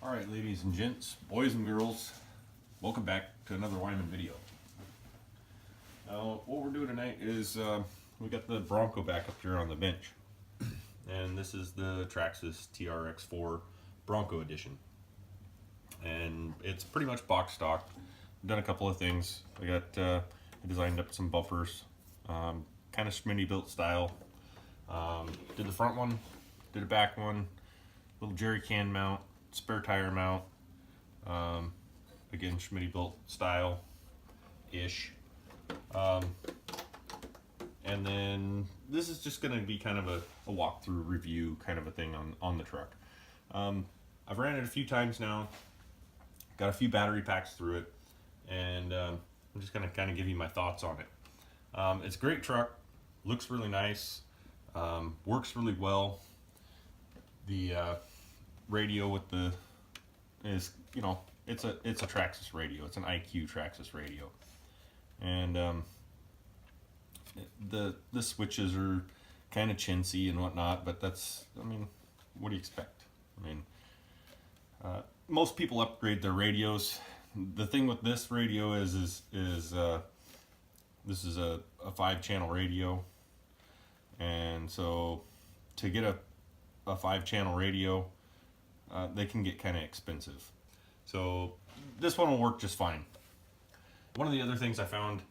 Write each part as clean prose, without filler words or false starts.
Alright, ladies and gents, boys and girls, welcome back to another Wyman video. Now, what we're doing tonight is we got the Bronco back up here on the bench. And this is the Traxxas TRX-4 Bronco edition. And it's pretty much box stock. I've done a couple of things. I designed up some buffers, kind of Schmitty built style. Did the front one, did a back one, little jerry can mount, spare tire mount, again Schmitty built style ish, and then this is just going to be kind of a walkthrough review kind of a thing on the truck. I've ran it a few times now, got a few battery packs through it, and I'm just going to kind of give you my thoughts on it. It's a great truck, looks really nice, works really well. The radio with the is, you know, it's a Traxxas radio. It's an IQ Traxxas radio, and the switches are kind of chintzy and whatnot, but that's, I mean, what do you expect? I mean, most people upgrade their radios. The thing with this radio is this is a 5-channel radio, and so to get a 5-channel radio, they can get kind of expensive. So this one will work just fine. One of the other things I found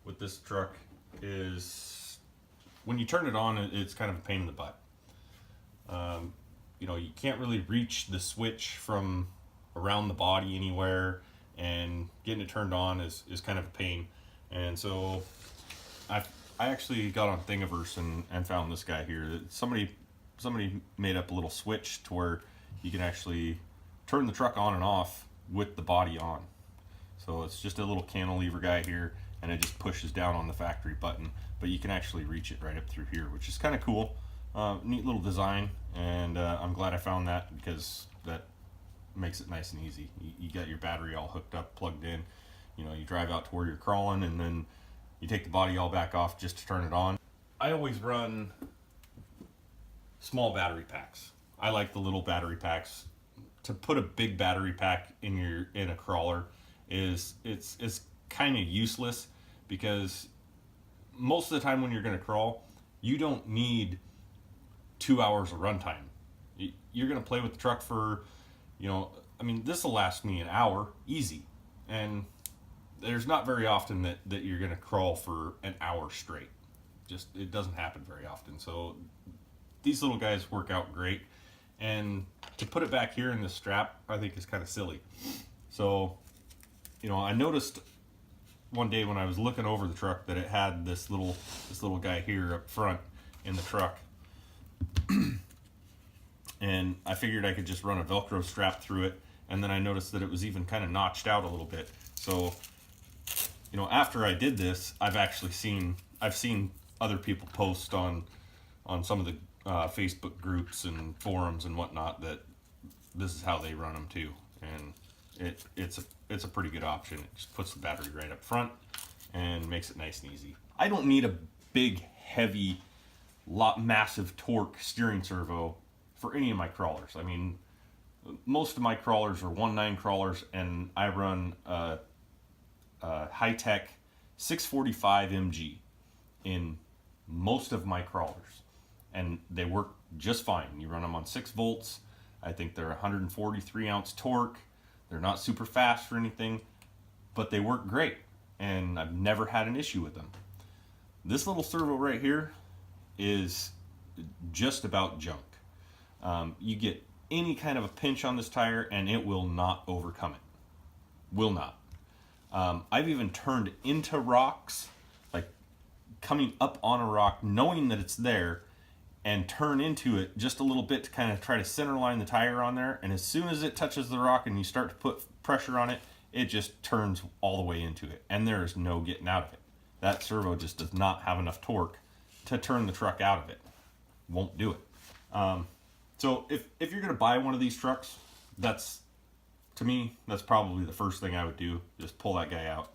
with this truck is when you turn it on, it's kind of a pain in the butt. You know, you can't really reach the switch from around the body anywhere, and getting it turned on is kind of a pain. And so I actually got on Thingiverse and found this guy here. Somebody made up a little switch to where you can actually turn the truck on and off with the body on. So it's just a little cantilever guy here, and it just pushes down on the factory button, but you can actually reach it right up through here, which is kind of cool. Neat little design, and I'm glad I found that, because that makes it nice and easy. You got your battery all hooked up, plugged in. You know, you drive out to where you're crawling, and then you take the body all back off just to turn it on. I always run small battery packs. I like the little battery packs. To put a big battery pack in a crawler is kind of useless, because most of the time when you're going to crawl, you don't need 2 hours of runtime. You're going to play with the truck for, you know, I mean, this will last me an hour easy, and there's not very often that you're going to crawl for an hour straight. Just, it doesn't happen very often. So these little guys work out great, and to put it back here in this strap, I think is kind of silly. So, you know, I noticed one day when I was looking over the truck that it had this little guy here up front in the truck, and I figured I could just run a Velcro strap through it, and then I noticed that it was even kind of notched out a little bit. So, you know, after I did this, I've seen other people post on some of the Facebook groups and forums and whatnot that this is how they run them too, and it's a pretty good option. It just puts the battery right up front and makes it nice and easy. I don't need a big, heavy, massive torque steering servo for any of my crawlers. I mean, most of my crawlers are 1.9 crawlers, and I run a high-tech 645 MG in most of my crawlers, and they work just fine. You run them on 6 volts. I think they're 143 ounce torque. They're not super fast or anything, but they work great, and I've never had an issue with them. This little servo right here is just about junk. You get any kind of a pinch on this tire and it will not overcome it. Will not. I've even turned into rocks, like coming up on a rock, knowing that it's there, and turn into it just a little bit to kind of try to center line the tire on there, and as soon as it touches the rock and you start to put pressure on it, it just turns all the way into it, and there is no getting out of it. That servo just does not have enough torque to turn the truck out of it. Won't do it. So if you're going to buy one of these trucks, to me, that's probably the first thing I would do. Just pull that guy out,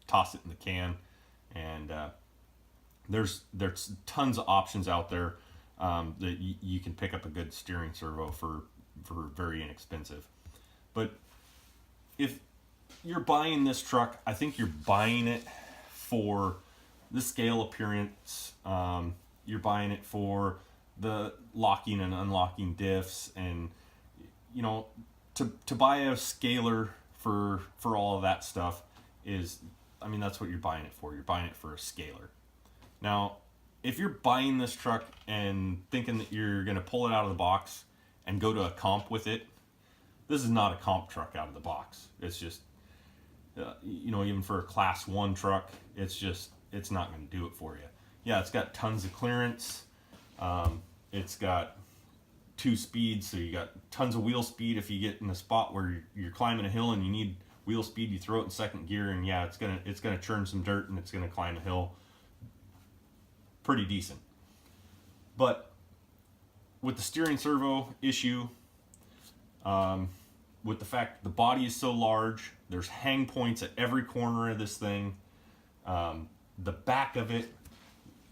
toss it in the can, and there's tons of options out there that you can pick up a good steering servo for very inexpensive. But if you're buying this truck, I think you're buying it for the scale appearance. You're buying it for the locking and unlocking diffs, and you know, to buy a scaler for all of that stuff is, I mean, that's what you're buying it for. You're buying it for a scaler. Now, if you're buying this truck and thinking that you're going to pull it out of the box and go to a comp with it, this is not a comp truck out of the box. It's just, you know, even for a class 1 truck, it's not going to do it for you. Yeah, it's got tons of clearance. It's got 2 speeds, so you got tons of wheel speed. If you get in a spot where you're climbing a hill and you need wheel speed, you throw it in second gear, and yeah, it's gonna churn some dirt and it's gonna climb a hill pretty decent. But with the steering servo issue, with the fact the body is so large, there's hang points at every corner of this thing. The back of it,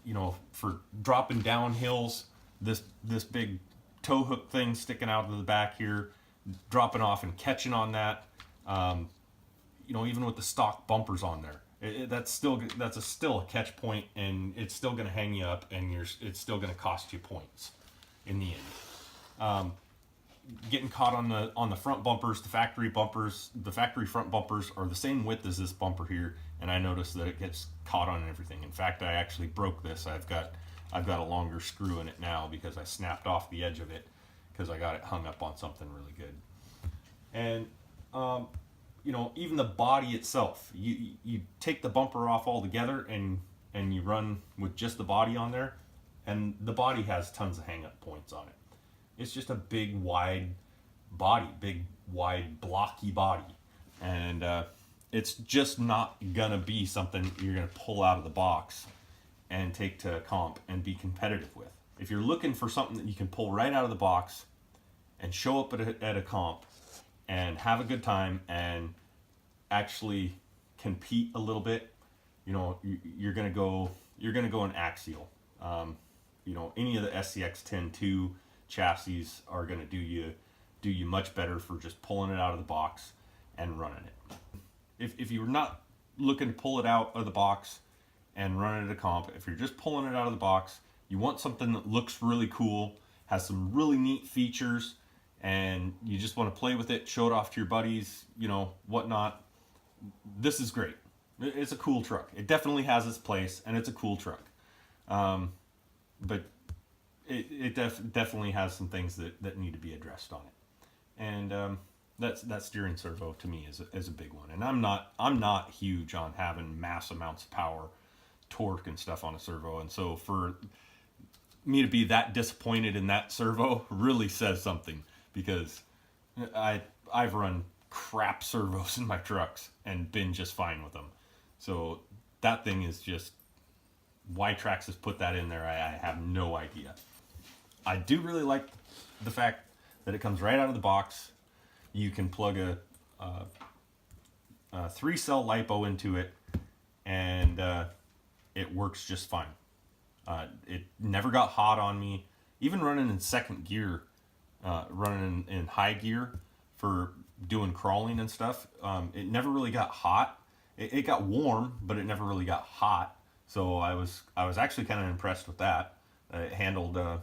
you know, for dropping down hills, this big tow hook thing sticking out of the back here, dropping off and catching on that. You know, even with the stock bumpers on there, that's still a catch point, and it's still going to hang you up, and it's still going to cost you points in the end. Getting caught on the front bumpers, the factory front bumpers are the same width as this bumper here, and I noticed that it gets caught on everything. In fact, I actually broke this. I've got a longer screw in it now because I snapped off the edge of it because I got it hung up on something really good. And you know, even the body itself, you take the bumper off altogether and you run with just the body on there, and the body has tons of hang up points on it. It's just a big wide body, big wide blocky body, and it's just not gonna be something you're gonna pull out of the box and take to a comp and be competitive with. If you're looking for something that you can pull right out of the box and show up at a comp and have a good time and actually compete a little bit, you know, you're gonna go an axial. You know, any of the SCX 10.2 chassis are gonna do you much better for just pulling it out of the box and running it. If you're not looking to pull it out of the box and run it at a comp, if you're just pulling it out of the box, you want something that looks really cool, has some really neat features, and you just want to play with it, show it off to your buddies, you know, whatnot, this is great. It's a cool truck. It definitely has its place, and it's a cool truck. But it definitely has some things that need to be addressed on it. And that steering servo to me is a big one. And I'm not huge on having mass amounts of power, torque, and stuff on a servo. And so for me to be that disappointed in that servo really says something, because I've run crap servos in my trucks and been just fine with them. So that thing is just, why Traxxas put that in there, I have no idea. I do really like the fact that it comes right out of the box. You can plug a 3-cell LiPo into it, and it works just fine. It never got hot on me. Even running in second gear, running in high gear for doing crawling and stuff, it never really got hot. It got warm, but it never really got hot. So I was actually kind of impressed with that. It handled the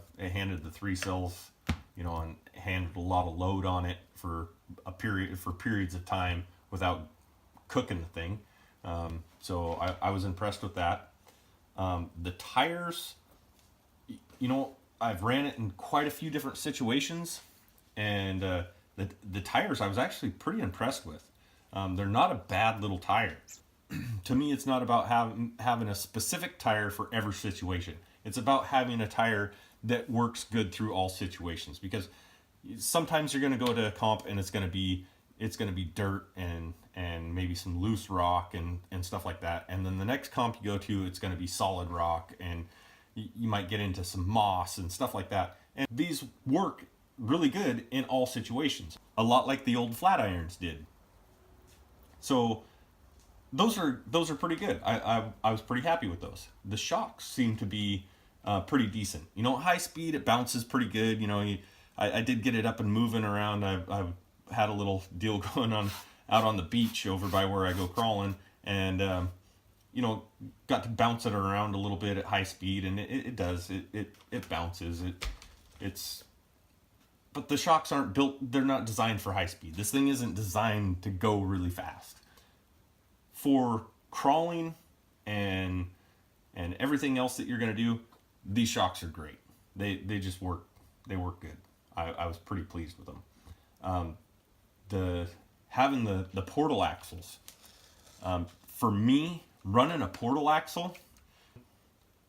3 cells, you know, and handled a lot of load on it for periods of time without cooking the thing. So I was impressed with that. The tires, you know, I've ran it in quite a few different situations, and the tires I was actually pretty impressed with. They're not a bad little tire. To me, it's not about having a specific tire for every situation. It's about having a tire that works good through all situations, because sometimes you're going to go to a comp and it's going to be dirt and maybe some loose rock and stuff like that. And then the next comp you go to, it's going to be solid rock, and you might get into some moss and stuff like that. And these work really good in all situations, a lot like the old flat irons did. So those are pretty good. I was pretty happy with those. The shocks seem to be pretty decent. You know, high speed, it bounces pretty good. You know, I did get it up and moving around. I had a little deal going on out on the beach over by where I go crawling, and you know, got to bounce it around a little bit at high speed, and it does. It bounces. It's but the shocks aren't built. They're not designed for high speed. This thing isn't designed to go really fast. For crawling and everything else that you're gonna do, these shocks are great. They just work. They work good. I was pretty pleased with them. Having the portal axles. For me, running a portal axle,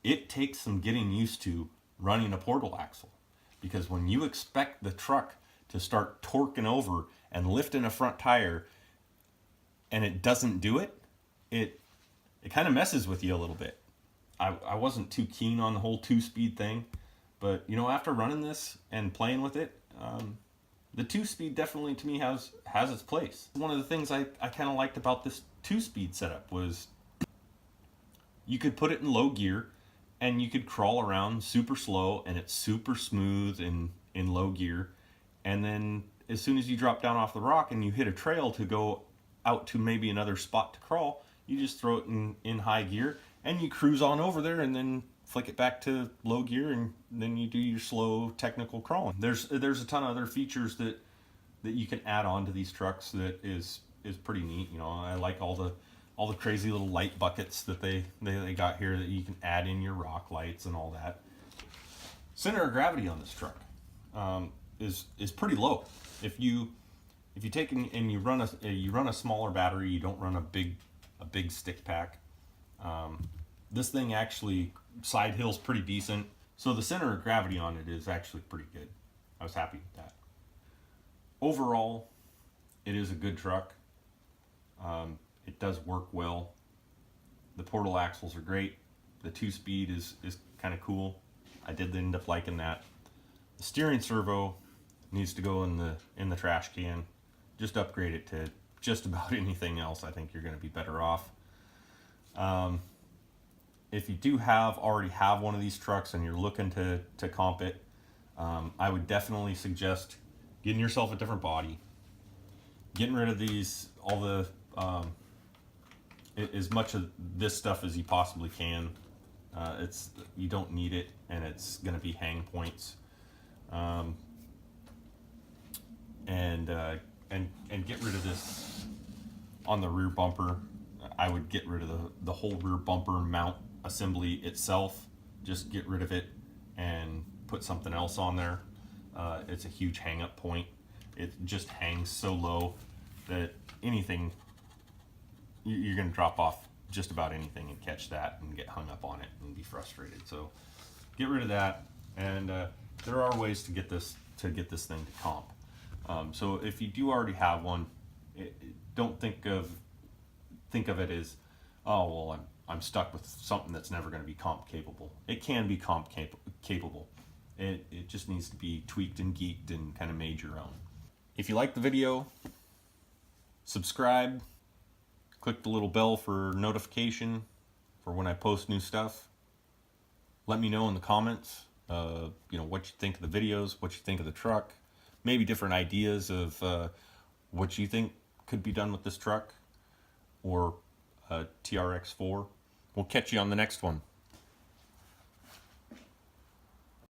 it takes some getting used to running a portal axle, because when you expect the truck to start torquing over and lifting a front tire and it doesn't do it, it kind of messes with you a little bit. I wasn't too keen on the whole 2-speed thing, but you know, after running this and playing with it, the 2-speed definitely to me has its place. One of the things I kind of liked about this 2-speed setup was you could put it in low gear and you could crawl around super slow, and it's super smooth in low gear. And then as soon as you drop down off the rock and you hit a trail to go out to maybe another spot to crawl, you just throw it in high gear and you cruise on over there, and then flick it back to low gear, and then you do your slow technical crawling. There's a ton of other features that you can add on to these trucks that is pretty neat. You know, I like all the crazy little light buckets that they got here that you can add in your rock lights and all that. Center of gravity on this truck is pretty low. If you take and you run a smaller battery, you don't run a big stick pack. This thing actually side hills pretty decent, so the center of gravity on it is actually pretty good. I was happy with that. Overall, it is a good truck. It does work well. The portal axles are great. The 2-speed is kind of cool. I did end up liking that. The steering servo needs to go in the trash can. Just upgrade it to just about anything else. I think you're going to be better off. If you do already have one of these trucks and you're looking to comp it, I would definitely suggest getting yourself a different body, getting rid of all the as much of this stuff as you possibly can. You don't need it, and it's going to be hang points. And get rid of this on the rear bumper. I would get rid of the whole rear bumper mount assembly itself. Just get rid of it and put something else on there. It's a huge hang up point. It just hangs so low that anything, you're going to drop off just about anything and catch that and get hung up on it and be frustrated. So get rid of that. And there are ways to get this thing to comp. So if you do already have one, don't think of it as, oh well, I'm stuck with something that's never going to be comp capable. It can be comp capable. It just needs to be tweaked and geeked and kind of made your own. If you like the video, subscribe, click the little bell for notification for when I post new stuff. Let me know in the comments, what you think of the videos, what you think of the truck, maybe different ideas of what you think could be done with this truck or TRX-4. We'll catch you on the next one.